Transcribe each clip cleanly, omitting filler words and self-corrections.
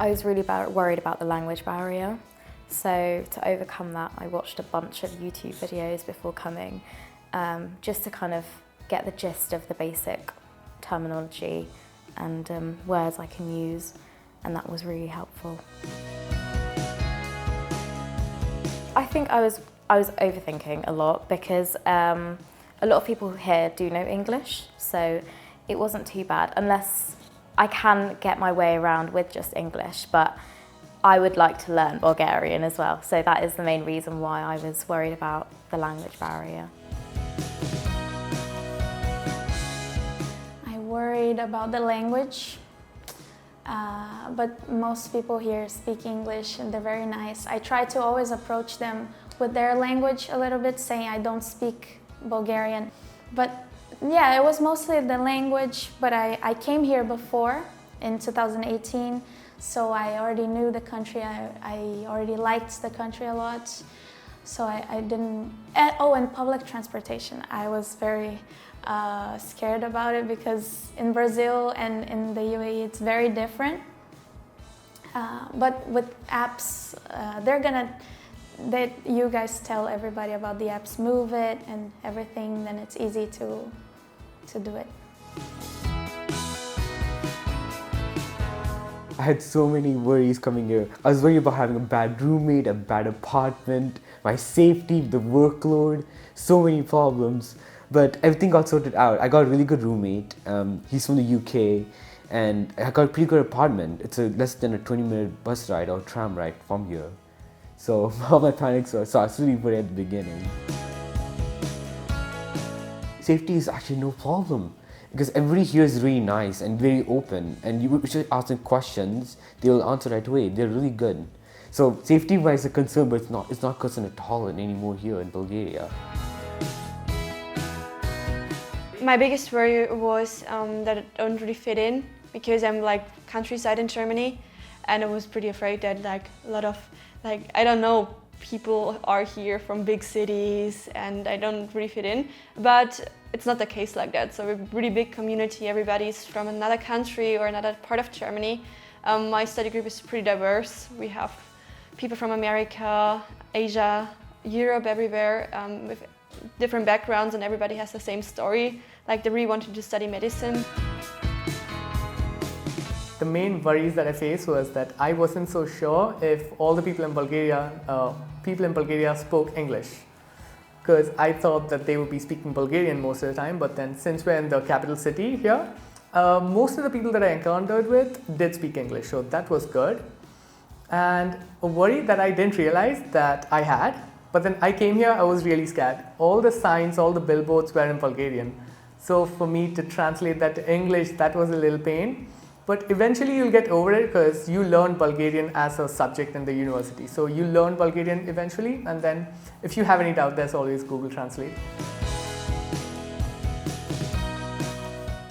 I was really worried about the language barrier. So to overcome that, I watched a bunch of YouTube videos before coming, just to kind of get the gist of the basic terminology and words I can use, and that was really helpful. I think I was overthinking a lot because a lot of people here do know English, so it wasn't too bad, unless I can get my way around with just English, but I would like to learn Bulgarian as well, so that is the main reason why I was worried about the language barrier. I worried about the language, but most people here speak English and they're very nice. I try to always approach them with their language a little bit, saying I don't speak Bulgarian. But yeah, it was mostly the language, but I came here before in 2018, so I already knew the country. I already liked the country a lot, so I didn't... Oh, and public transportation. I was very scared about it because in Brazil and in the UAE it's very different. But with apps, you guys tell everybody about the apps, move it and everything, then it's easy to do it. I had so many worries coming here. I was worried about having a bad roommate, a bad apartment, my safety, the workload, so many problems. But everything got sorted out. I got a really good roommate. He's from the UK, and I got a pretty good apartment. It's less than a 20-minute bus ride or tram ride from here. So all my panics were, so I was really worried at the beginning. Safety is actually no problem, because everybody here is really nice and very open, and you should ask them questions, they will answer right away. They're really good. So safety-wise is a concern, but it's not a concern at all anymore here in Bulgaria. My biggest worry was that I don't really fit in, because I'm like countryside in Germany, and I was pretty afraid that like a lot of I don't know, people are here from big cities and I don't really fit in, but it's not the case like that. So we're a really big community, everybody's from another country or another part of Germany. My study group is pretty diverse. We have people from America, Asia, Europe, everywhere, with different backgrounds, and everybody has the same story, like they really wanted to study medicine. The main worries that I faced was that I wasn't so sure if all the people in Bulgaria spoke English, because I thought that they would be speaking Bulgarian most of the time, but then since we're in the capital city here, most of the people that I encountered with did speak English, so that was good. And a worry that I didn't realize that I had, but then I came here, I was really scared. All the signs, all the billboards were in Bulgarian, so for me to translate that to English, that was a little pain. But eventually you'll get over it, because you learn Bulgarian as a subject in the university. So you learn Bulgarian eventually, and then if you have any doubt, there's always Google Translate.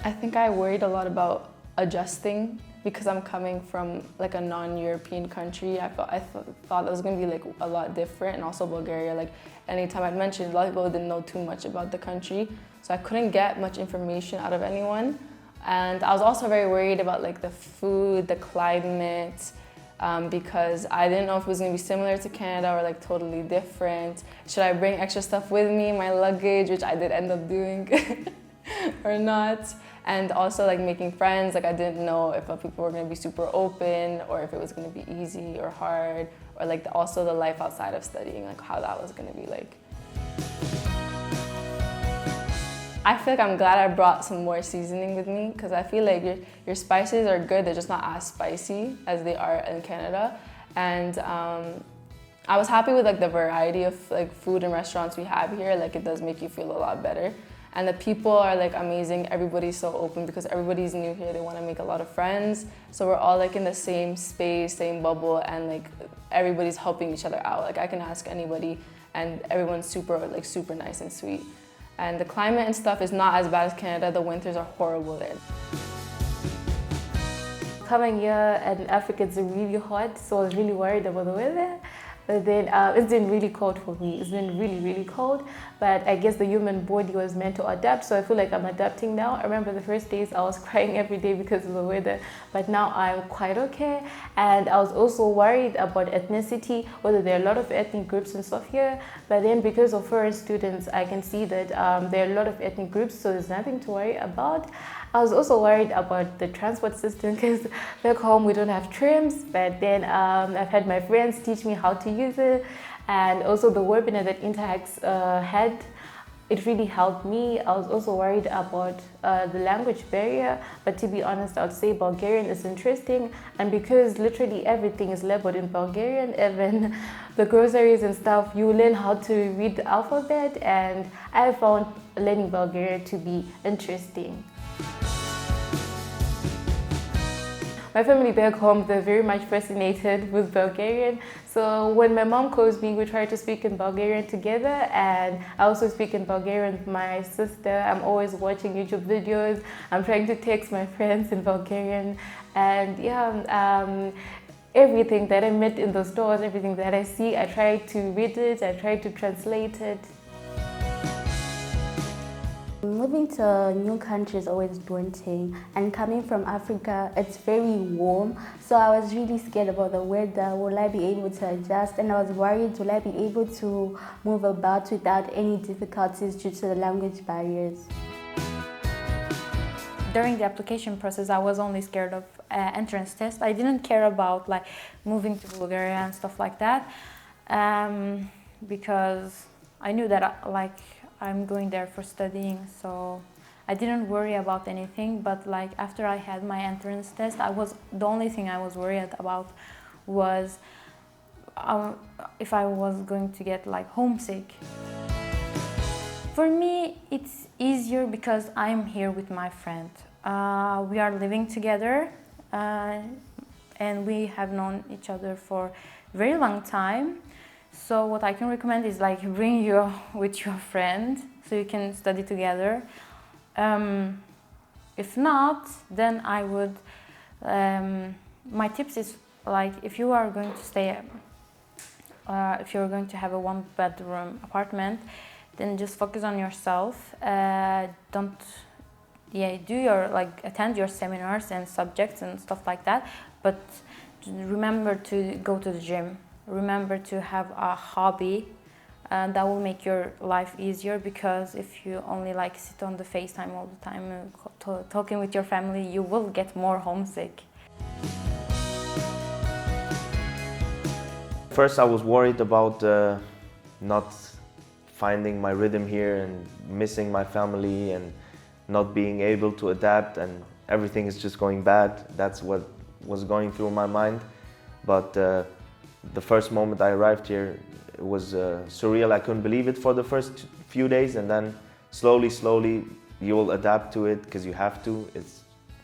I think I worried a lot about adjusting, because I'm coming from like a non-European country. I thought that was going to be like a lot different, and also Bulgaria, like anytime I'd mentioned, a lot of people didn't know too much about the country, so I couldn't get much information out of anyone. And I was also very worried about like the food, the climate, because I didn't know if it was going to be similar to Canada or like totally different. Should I bring extra stuff with me, my luggage, which I did end up doing, or not? And also like making friends, like I didn't know if people were going to be super open, or if it was going to be easy or hard, or like also the life outside of studying, like how that was going to be like. I feel like I'm glad I brought some more seasoning with me, because I feel like your spices are good, they're just not as spicy as they are in Canada. And I was happy with like the variety of like food and restaurants we have here. Like it does make you feel a lot better. And the people are like amazing, everybody's so open, because everybody's new here, they want to make a lot of friends. So we're all like in the same space, same bubble, and like everybody's helping each other out. Like I can ask anybody, and everyone's super nice and sweet. And the climate and stuff is not as bad as Canada. The winters are horrible there. Coming here in Africa, it's really hot, so I was really worried about the weather. But then it's been really cold for me. It's been really, really cold. But I guess the human body was meant to adapt. So I feel like I'm adapting now. I remember the first days I was crying every day because of the weather. But now I'm quite okay. And I was also worried about ethnicity, whether there are a lot of ethnic groups and stuff here. But then because of foreign students, I can see that there are a lot of ethnic groups. So there's nothing to worry about. I was also worried about the transport system because back home we don't have trams, but then I've had my friends teach me how to use it, and also the webinar that Interhax had, it really helped me. I was also worried about the language barrier, but to be honest, I would say Bulgarian is interesting, and because literally everything is labeled in Bulgarian, even the groceries and stuff, you learn how to read the alphabet, and I found learning Bulgarian to be interesting. My family back home, they're very much fascinated with Bulgarian. So when my mom calls me, we try to speak in Bulgarian together, and I also speak in Bulgarian with my sister. I'm always watching YouTube videos. I'm trying to text my friends in Bulgarian. And yeah, everything that I met in the stores, everything that I see, I try to read it, I try to translate it. Moving to a new country is always daunting, and coming from Africa, it's very warm, so I was really scared about the weather. Will I be able to adjust? And I was worried, will I be able to move about without any difficulties due to the language barriers? During the application process, I was only scared of entrance test. I didn't care about like moving to Bulgaria and stuff like that, because I knew that I'm going there for studying, so I didn't worry about anything. But like after I had my entrance test, the only thing I was worried about was if I was going to get like homesick. For me, it's easier because I'm here with my friend. We are living together, and we have known each other for a very long time. So what I can recommend is like bring you with your friend so you can study together. If not, then I would, my tips is like if you are going to stay, if you're going to have a one-bedroom apartment, then just focus on yourself. Attend your seminars and subjects and stuff like that, but remember to go to the gym. Remember to have a hobby, and that will make your life easier, because if you only like sit on the FaceTime all the time talking with your family, you will get more homesick. First I was worried about not finding my rhythm here and missing my family and not being able to adapt, and everything is just going bad. That's what was going through my mind. But the first moment I arrived here, it was surreal. I couldn't believe it for the first few days, and then slowly you will adapt to it because you have to.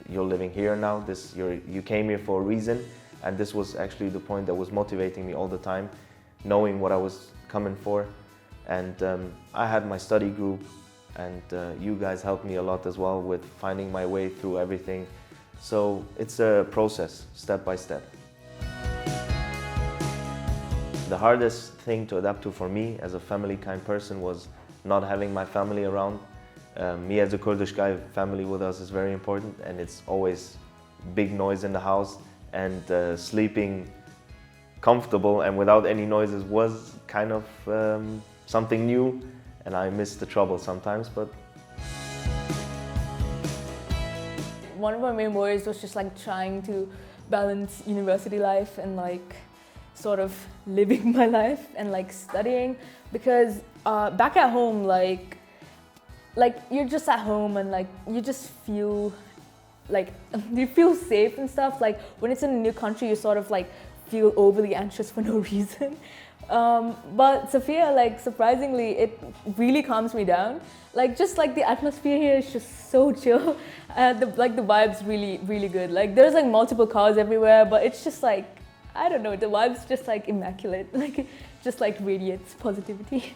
You're living here now. You came here for a reason, and this was actually the point that was motivating me all the time, knowing what I was coming for. And I had my study group, and you guys helped me a lot as well with finding my way through everything. So it's a process, step by step. The hardest thing to adapt to for me as a family kind person was not having my family around. Me as a Kurdish guy, family with us is very important, and it's always big noise in the house, and sleeping comfortable and without any noises was kind of something new, and I miss the trouble sometimes. But one of my main worries was just like trying to balance university life and like sort of living my life and like studying, because back at home, like you're just at home and like you just feel like you feel safe and stuff. Like when it's in a new country, you sort of like feel overly anxious for no reason. But Sophia, like surprisingly, it really calms me down. Like just like the atmosphere here is just so chill. The vibe's really good. Like there's like multiple cars everywhere, but it's just like, I don't know, the vibe's just like immaculate. Like just like radiates positivity.